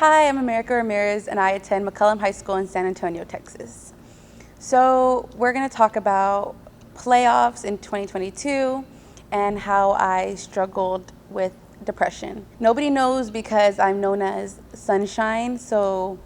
Hi, I'm Ramirez, and I attend McCollum High School in San Antonio, Texas. So we're going to talk about playoffs in 2022 and how I struggled with depression. Nobody knows because I'm known as Sunshine, so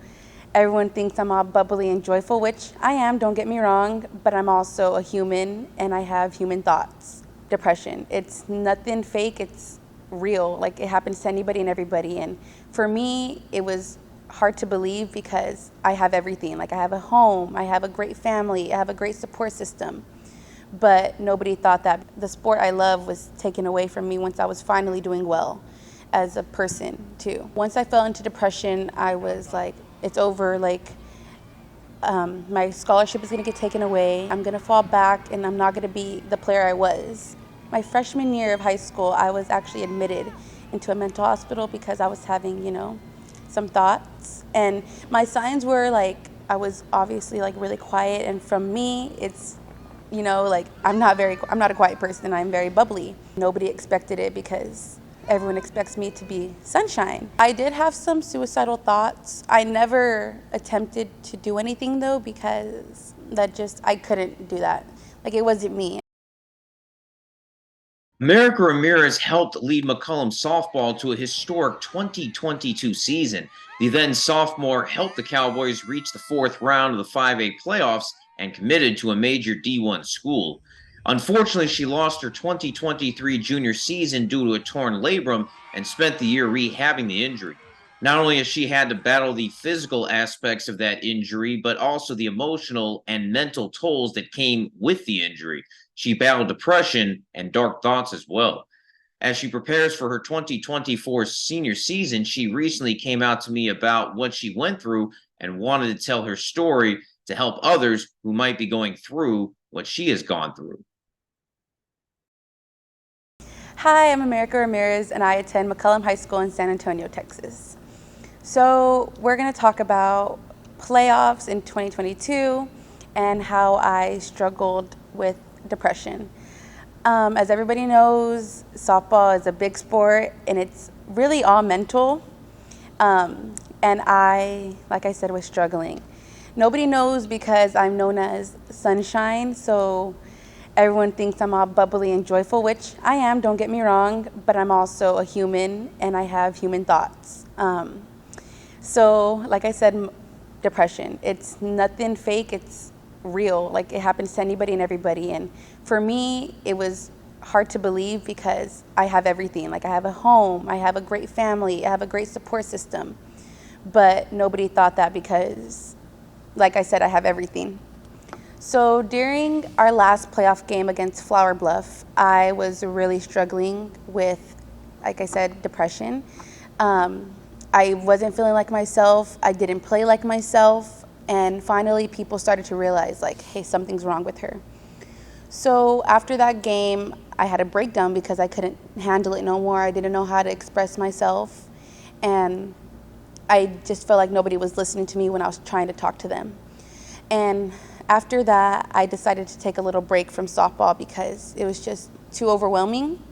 everyone thinks I'm all bubbly and joyful, which I am, don't get me wrong, but I'm also a human and I have human thoughts. Depression, it's nothing fake, it's real. Like, it happens to anybody and everybody. And for me, it was hard to believe because I have everything. Like, I have a home, I have a great family, I have a great support system. But nobody thought that the sport I love was taken away from me once I was finally doing well as a person too. Once I fell into depression, I was like, it's over. Like, my scholarship is going to get taken away. I'm going to fall back and I'm not going to be the player I was. My freshman year of high school, I was actually admitted into a mental hospital because I was having, some thoughts. And my signs were like, I was obviously like really quiet. And from me, it's, like I'm not a quiet person. I'm very bubbly. Nobody expected it because everyone expects me to be sunshine. I did have some suicidal thoughts. I never attempted to do anything though because I couldn't do that. Like, it wasn't me. Ramirez helped lead McCollum softball to a historic 2022 season. The then-sophomore helped the Cowboys reach the fourth round of the 5A playoffs and committed to a major D1 school. Unfortunately, she lost her 2023 junior season due to a torn labrum and spent the year rehabbing the injury. Not only has she had to battle the physical aspects of that injury, but also the emotional and mental tolls that came with the injury. She battled depression and dark thoughts as well. As she prepares for her 2024 senior season, she recently came out to me about what she went through and wanted to tell her story to help others who might be going through what she has gone through. Hi, I'm Ramirez, and I attend McCollum High School in San Antonio, Texas. So we're going to talk about playoffs in 2022 and how I struggled with depression. As everybody knows, softball is a big sport and it's really all mental. And I, like I said, was struggling. Nobody knows because I'm known as Sunshine, so everyone thinks I'm all bubbly and joyful, which I am, don't get me wrong, but I'm also a human and I have human thoughts. So like I said, depression, it's nothing fake, it's real. Like, it happens to anybody and everybody. And for me, it was hard to believe because I have everything. Like, I have a home, I have a great family, I have a great support system. But nobody thought that because, like I said, I have everything. So during our last playoff game against Flower Bluff, I was really struggling with, like I said, depression. I wasn't feeling like myself. I didn't play like myself. And finally, people started to realize, like, hey, something's wrong with her. So after that game, I had a breakdown because I couldn't handle it no more. I didn't know how to express myself. And I just felt like nobody was listening to me when I was trying to talk to them. And after that, I decided to take a little break from softball because it was just too overwhelming.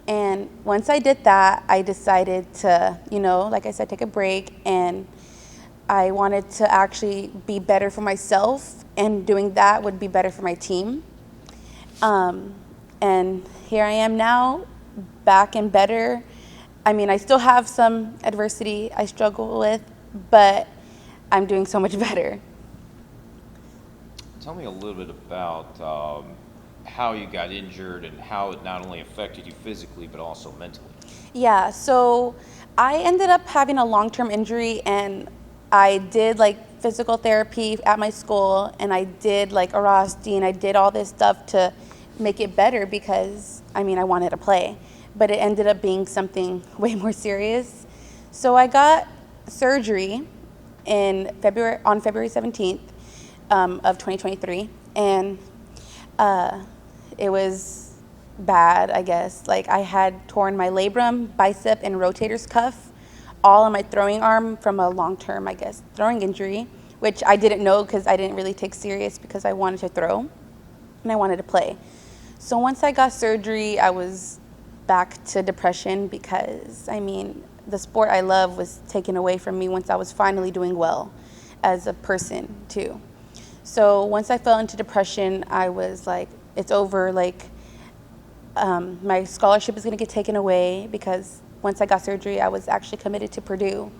And once I did that, I decided to, like I said, take a break, and I wanted to actually be better for myself, and doing that would be better for my team. And here I am now, back and better. I mean, I still have some adversity I struggle with, but I'm doing so much better. Tell me a little bit about how you got injured and how it not only affected you physically, but also mentally. Yeah, so I ended up having a long-term injury, and I did like physical therapy at my school, and I did like Arasti, and I did all this stuff to make it better because, I wanted to play, but it ended up being something way more serious. So I got surgery on February 17th of 2023, and it was bad, I guess. Like, I had torn my labrum, bicep, and rotator's cuff all on my throwing arm from a long-term, throwing injury, which I didn't know because I didn't really take serious because I wanted to throw and I wanted to play. So once I got surgery, I was back to depression because, the sport I love was taken away from me once I was finally doing well as a person too. So once I fell into depression, I was like, it's over. Like, my scholarship is going to get taken away because once I got surgery, I was actually committed to Purdue.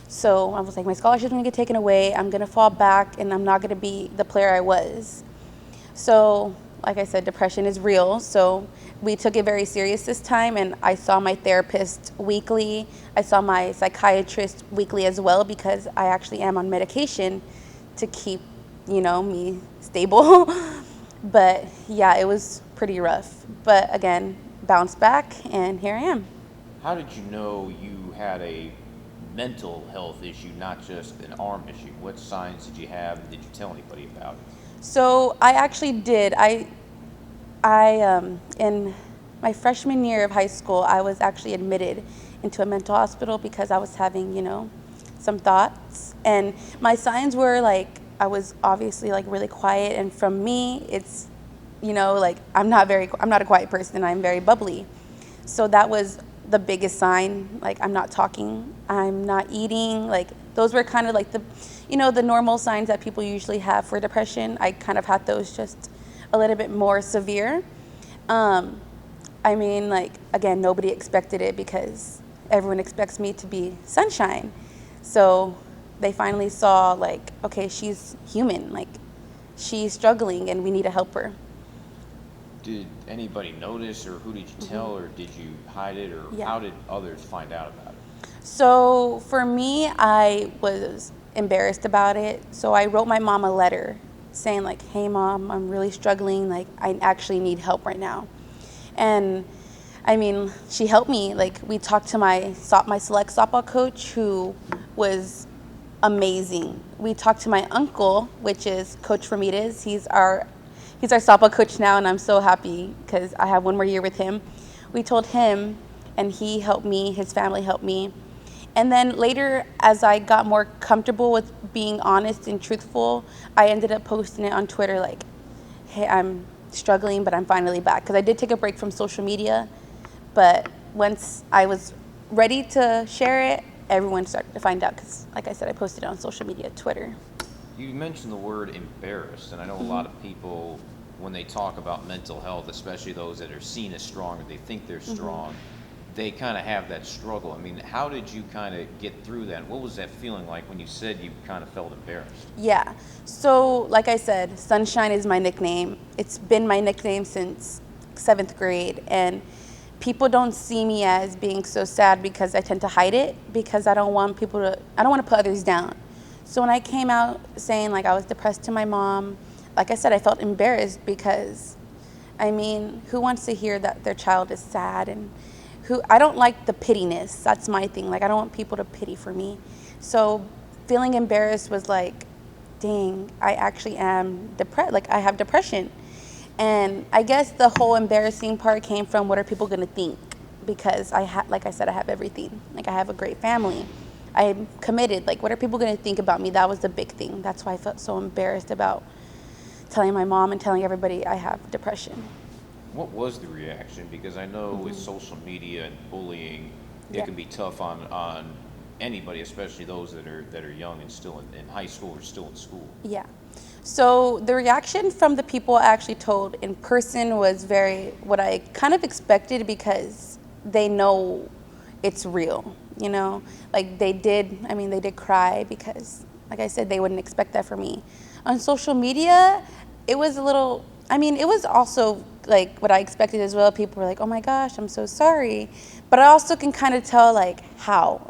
So I was like, my scholarship's going to get taken away. I'm going to fall back, and I'm not going to be the player I was. So, like I said, depression is real. So we took it very serious this time, and I saw my therapist weekly. I saw my psychiatrist weekly as well because I actually am on medication to keep, me stable. But yeah, it was pretty rough. But again, bounced back, and here I am. How did you know you had a mental health issue, not just an arm issue? What signs did you have, and did you tell anybody about it? So I actually did. I in my freshman year of high school, I was actually admitted into a mental hospital because I was having, some thoughts. And my signs were like, I was obviously like really quiet. And from me, it's, like I'm not a quiet person. I'm very bubbly. So that was the biggest sign. Like, I'm not talking, I'm not eating. Like, those were kind of like the normal signs that people usually have for depression. I kind of had those, just a little bit more severe. Again, nobody expected it because everyone expects me to be sunshine. So they finally saw, like, okay, she's human. Like, she's struggling and we need to help her. Did anybody notice, or who did you tell, or did you hide it, or how did others find out about it? So for me, I was embarrassed about it. So I wrote my mom a letter saying, like, hey mom, I'm really struggling. Like, I actually need help right now. And she helped me. Like, we talked to my select softball coach, who was amazing. We talked to my uncle, which is Coach Ramirez. He's our softball coach now, and I'm so happy because I have one more year with him. We told him, and he helped me. His family helped me. And then later, as I got more comfortable with being honest and truthful, I ended up posting it on Twitter, like, hey, I'm struggling, but I'm finally back. Because I did take a break from social media, but once I was ready to share it, everyone started to find out because, like I said, I posted it on social media, Twitter. You mentioned the word embarrassed, and I know a lot of people, when they talk about mental health, especially those that are seen as strong or they think they're strong, they kind of have that struggle. How did you kind of get through that? What was that feeling like when you said you kind of felt embarrassed? Yeah. So, like I said, Sunshine is my nickname. It's been my nickname since 7th grade, and people don't see me as being so sad because I tend to hide it because I don't want to put others down. So when I came out saying, like, I was depressed to my mom, like I said, I felt embarrassed because, who wants to hear that their child is sad? And I don't like the pittiness. That's my thing. Like, I don't want people to pity for me. So feeling embarrassed was like, dang, I actually am depressed. Like, I have depression. And I guess the whole embarrassing part came from, what are people going to think? Because like I said, I have everything. Like, I have a great family. I'm committed. Like, what are people going to think about me? That was the big thing. That's why I felt so embarrassed about telling my mom and telling everybody I have depression. What was the reaction? Because I know with social media and bullying, it can be tough on anybody, especially those that are young and still in high school or still in school. Yeah. So the reaction from the people I actually told in person was what I kind of expected, because they know it's real, Like, they did cry because, like I said, they wouldn't expect that from me. On social media, it was it was also like what I expected as well. People were like, oh my gosh, I'm so sorry. But I also can kind of tell, like, how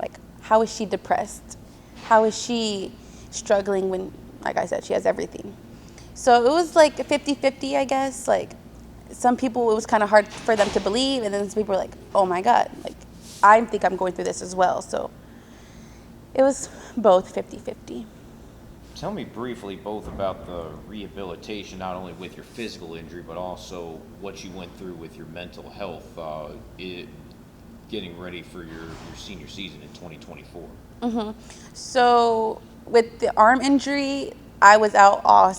is she depressed? How is she struggling when, like I said, she has everything? So it was like 50-50, I guess. Like, some people, it was kind of hard for them to believe, and then some people were like, oh my God, like, I think I'm going through this as well. So it was both 50-50. Tell me briefly both about the rehabilitation, not only with your physical injury, but also what you went through with your mental health, getting ready for your senior season in 2024. So with the arm injury, I was out all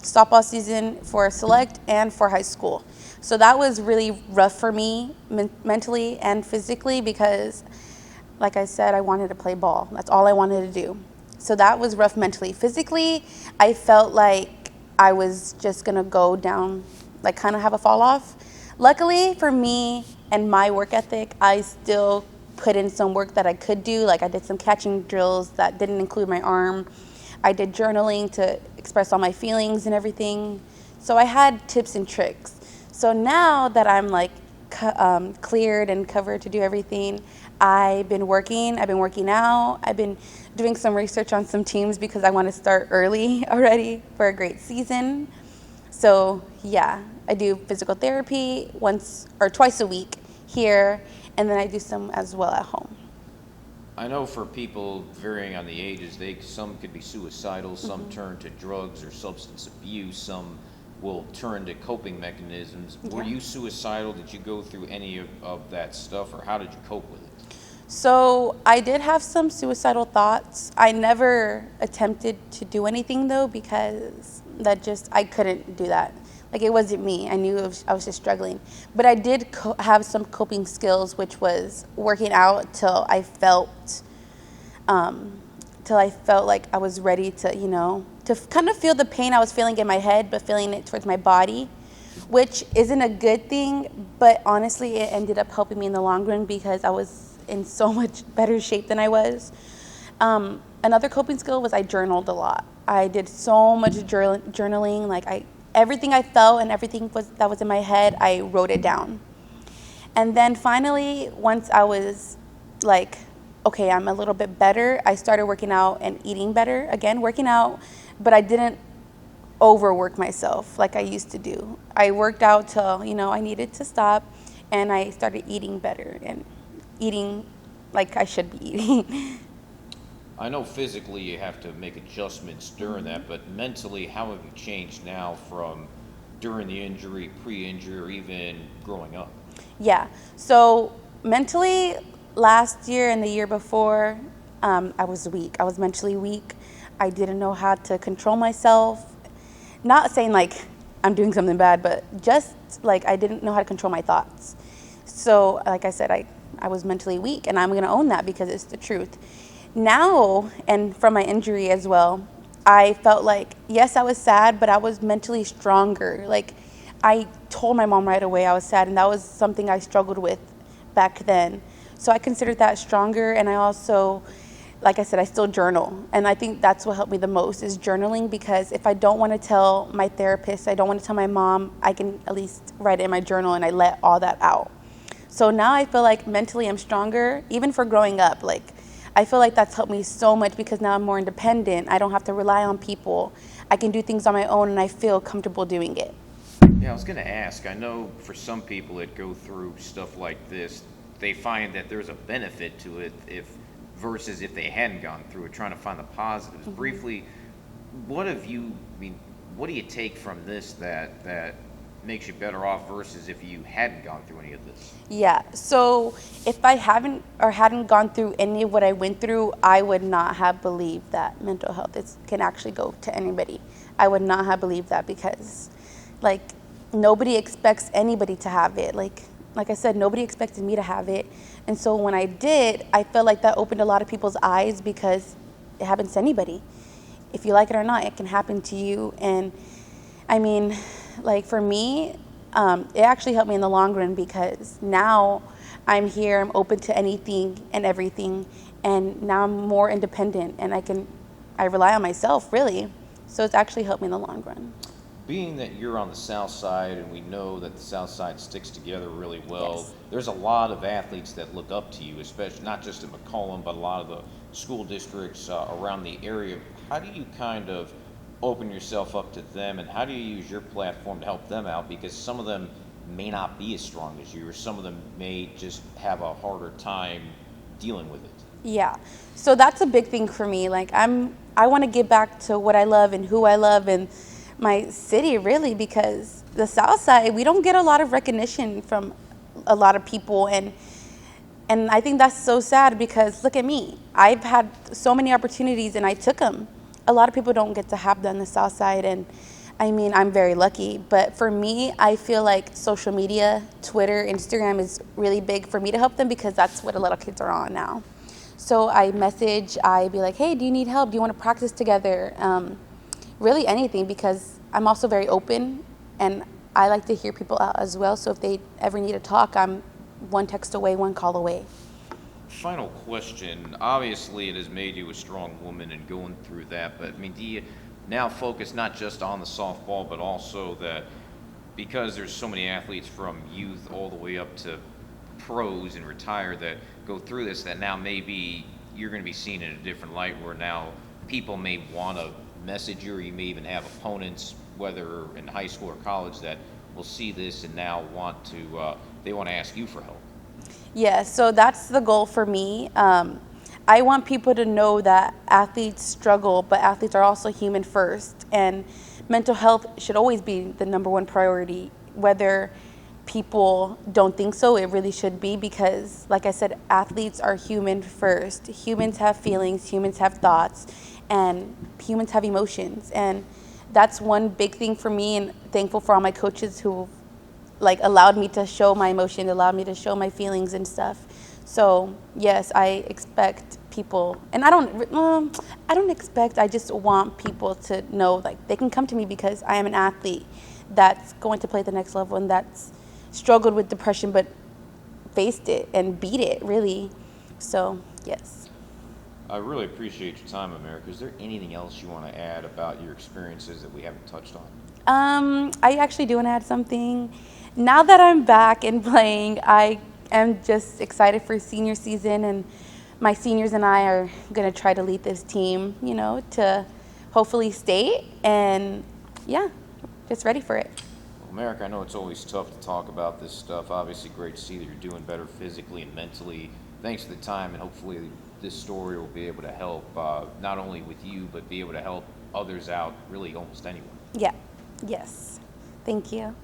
softball season for select and for high school. So that was really rough for me mentally and physically, because like I said, I wanted to play ball. That's all I wanted to do. So that was rough mentally. Physically, I felt like I was just going to go down, like kind of have a fall off. Luckily for me and my work ethic, I still put in some work that I could do. Like I did some catching drills that didn't include my arm. I did journaling to express all my feelings and everything. So I had tips and tricks. So now that I'm like cleared and covered to do everything, I've been working out. I've been doing some research on some teams because I want to start early already for a great season. So yeah, I do physical therapy once or twice a week here, and then I do some as well at home. I know for people varying on the ages, some could be suicidal, some turn to drugs or substance abuse, some will turn to coping mechanisms. Were you suicidal? Did you go through any of that stuff, or how did you cope with it? So I did have some suicidal thoughts. I never attempted to do anything though, because I couldn't do that. Like it wasn't me. I knew I was just struggling. But I did have some coping skills, which was working out till I felt like I was ready to, to kind of feel the pain I was feeling in my head, but feeling it towards my body, which isn't a good thing. But honestly, it ended up helping me in the long run because I was in so much better shape than I was. Another coping skill was I journaled a lot. I did so much journaling. Like everything I felt and everything that was in my head, I wrote it down. And then finally, once I was like, okay, I'm a little bit better, I started working out and eating better. Again, working out, but I didn't overwork myself like I used to do. I worked out till, I needed to stop, and I started eating better and eating like I should be eating. I know physically you have to make adjustments during that, but mentally, how have you changed now from during the injury, pre-injury, or even growing up? Yeah, so mentally, last year and the year before, I was weak. I was mentally weak. I didn't know how to control myself. Not saying like I'm doing something bad, but just like I didn't know how to control my thoughts. So like I said, I was mentally weak, and I'm going to own that because it's the truth. Now, and from my injury as well, I felt like, yes, I was sad, but I was mentally stronger. Like I told my mom right away I was sad, and that was something I struggled with back then. So I considered that stronger, and I also, like I said, I still journal. And I think that's what helped me the most is journaling, because if I don't want to tell my therapist, I don't want to tell my mom, I can at least write it in my journal and I let all that out. So now I feel like mentally I'm stronger, even for growing up. Like I feel like that's helped me so much because now I'm more independent. I don't have to rely on people. I can do things on my own, and I feel comfortable doing it. Yeah, I was going to ask, I know for some people that go through stuff like this, they find that there's a benefit to it versus if they hadn't gone through it, trying to find the positives. Mm-hmm. Briefly, what do you take from this that makes you better off versus if you hadn't gone through any of this? Yeah, so if I hadn't gone through any of what I went through, I would not have believed that mental health can actually go to anybody. I would not have believed that because, like, nobody expects anybody to have it. Like I said, nobody expected me to have it. And so when I did, I felt like that opened a lot of people's eyes because it happens to anybody. If you like it or not, it can happen to you. And I mean, like for me, it actually helped me in the long run because now I'm here, I'm open to anything and everything. And now I'm more independent, and I rely on myself, really. So it's actually helped me in the long run. Being that you're on the South Side, and we know that the South Side sticks together really well, yes. There's a lot of athletes that look up to you, especially not just at McCollum, but a lot of the school districts around the area. How do you kind of open yourself up to them, and how do you use your platform to help them out? Because some of them may not be as strong as you, or some of them may just have a harder time dealing with it. Yeah, so that's a big thing for me. Like I want to give back to what I love and who I love and my city, really, because the South Side, we don't get a lot of recognition from a lot of people, and I think that's so sad because look at me. I've had so many opportunities and I took them. A lot of people don't get to have them on the South Side, and I mean, I'm very lucky. But for me, I feel like social media, Twitter, Instagram is really big for me to help them because that's what a lot of kids are on now. So I be like, hey, do you need help? Do you want to practice together? Really anything, because I'm also very open and I like to hear people out as well. So if they ever need to talk, I'm one text away, one call away. Final question. Obviously, it has made you a strong woman and going through that, but I mean, do you now focus not just on the softball, but also that because there's so many athletes from youth all the way up to pros and retire that go through this, that now maybe you're going to be seen in a different light where now people may want to message you, or you may even have opponents, whether in high school or college, that will see this and now want to, they want to ask you for help? Yeah, so that's the goal for me. I want people to know that athletes struggle, but athletes are also human first. And mental health should always be the number one priority. Whether people don't think so, it really should be, because, like I said, athletes are human first. Humans have feelings, humans have thoughts, and humans have emotions. And that's one big thing for me, and thankful for all my coaches who allowed me to show my emotion, allowed me to show my feelings and stuff. So yes, I expect people, and I just want people to know they can come to me because I am an athlete that's going to play at the next level and that's struggled with depression but faced it and beat it, really. So yes. I really appreciate your time, America. Is there anything else you want to add about your experiences that we haven't touched on? I actually do want to add something. Now that I'm back and playing, I am just excited for senior season, and my seniors and I are going to try to lead this team, to hopefully state, and yeah, just ready for it. Well, America, I know it's always tough to talk about this stuff. Obviously, great to see that you're doing better physically and mentally. Thanks for the time, and hopefully this story will be able to help not only with you, but be able to help others out, really almost anyone. Yeah, yes. Thank you.